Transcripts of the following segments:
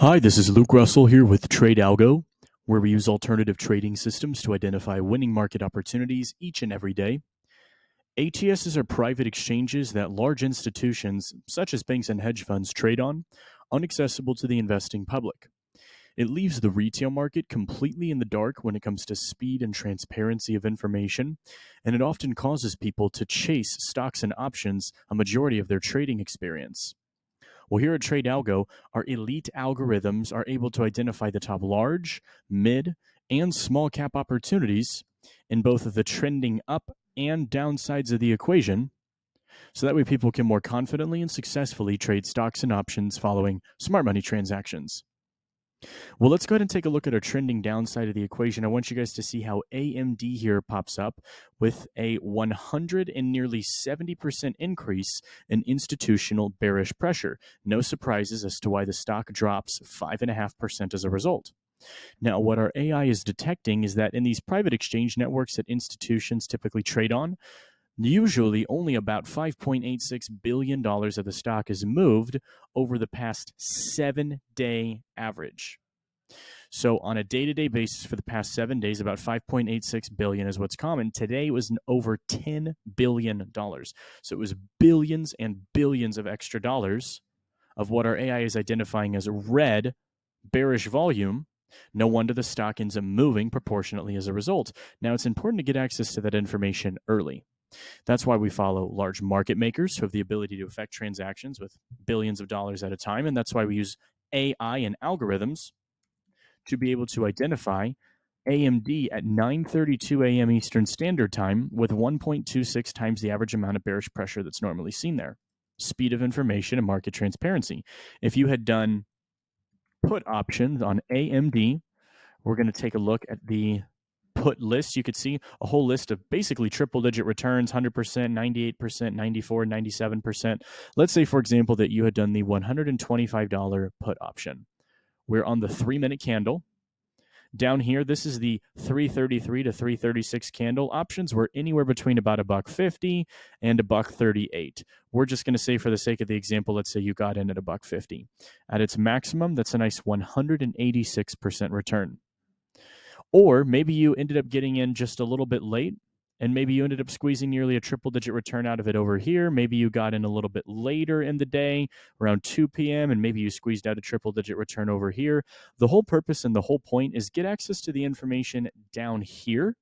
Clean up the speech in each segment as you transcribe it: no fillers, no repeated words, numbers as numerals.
Hi, this is Luke Russell here with TradeAlgo, where we use alternative trading systems to identify winning market opportunities each and every day. ATSs are private exchanges that large institutions, such as banks and hedge funds, trade on, inaccessible to the investing public. It leaves the retail market completely in the dark when it comes to speed and transparency of information, and it often causes people to chase stocks and options a majority of their trading experience. Well, here at TradeAlgo, our elite algorithms are able to identify the top large, mid, and small cap opportunities in both the trending up and down sides of the equation, so that way people can more confidently and successfully trade stocks and options following smart money transactions. Well, let's go ahead and take a look at our trending downside of the equation. I want you guys to see how AMD here pops up with a 100 and nearly 70% increase in institutional bearish pressure. No surprises as to why the stock drops 5.5% as a result. Now, what our AI is detecting is that in these private exchange networks that institutions typically trade on, usually only about $5.86 billion of the stock is moved over the past 7-day average. So on a day-to-day basis for the past 7 days, about 5.86 billion is what's common. Today it was over $10 billion. So it was billions and billions of extra dollars of what our AI is identifying as red bearish volume. No wonder the stock ends up moving proportionately as a result. Now, it's important to get access to that information early. That's why we follow large market makers who have the ability to affect transactions with billions of dollars at a time. And that's why we use AI and algorithms to be able to identify AMD at 9:32 a.m. Eastern Standard Time with 1.26 times the average amount of bearish pressure that's normally seen there. Speed of information and market transparency. If you had done put options on AMD, we're going to take a look at the put list. You could see a whole list of basically triple digit returns, 100%, 98%, 94, 97%. Let's say, for example, that you had done the $125 put option. We're on the 3-minute candle. Down here, this is the 333 to 336 candle. Options were anywhere between about $1.50 and $1.38. We're just going to say, for the sake of the example, let's say you got in at $1.50. At its maximum, that's a nice 186% return. Or maybe you ended up getting in just a little bit late, and maybe you ended up squeezing nearly a triple-digit return out of it over here. Maybe you got in a little bit later in the day, around 2 p.m., and maybe you squeezed out a triple-digit return over here. The whole purpose and the whole point is get access to the information down here,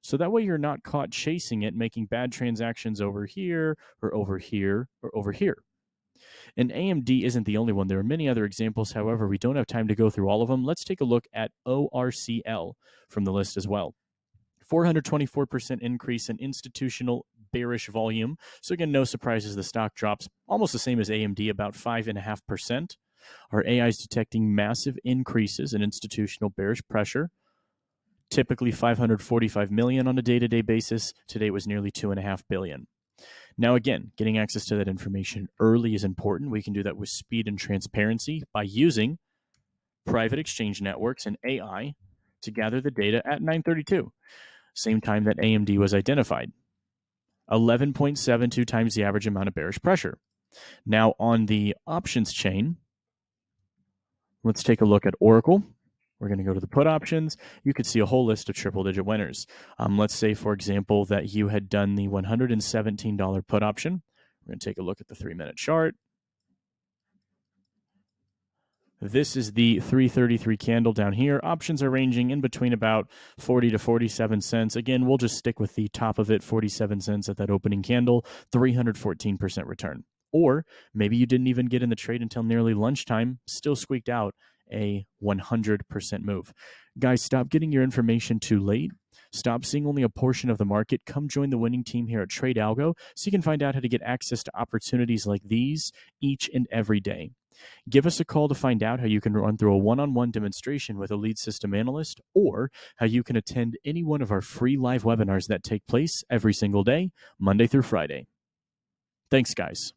so that way you're not caught chasing it, making bad transactions over here, or over here, or over here. And AMD isn't the only one. There are many other examples. However, we don't have time to go through all of them. Let's take a look at ORCL from the list as well. 424% increase in institutional bearish volume. So again, no surprises. The stock drops almost the same as AMD, about 5.5%. Our AI is detecting massive increases in institutional bearish pressure. Typically 545 million on a day-to-day basis. Today was nearly 2.5 billion. Now, again, getting access to that information early is important. We can do that with speed and transparency by using private exchange networks and AI to gather the data at 9:32, same time that AMD was identified. 11.72 times the average amount of bearish pressure. Now, on the options chain, let's take a look at Oracle. We're going to go to the put options. You could see a whole list of triple-digit winners. Let's say, for example, that you had done the $117 put option. We're going to take a look at the 3-minute chart. This is the 333 candle down here. Options are ranging in between about 40 to 47 cents. Again, we'll just stick with the top of it, 47 cents at that opening candle, 314% return. Or maybe you didn't even get in the trade until nearly lunchtime, still squeaked out a 100% move. Guys, stop getting your information too late. Stop seeing only a portion of the market. Come join the winning team here at TradeAlgo so you can find out how to get access to opportunities like these each and every day. Give us a call to find out how you can run through a one-on-one demonstration with a lead system analyst, or how you can attend any one of our free live webinars that take place every single day, Monday through Friday. Thanks, guys.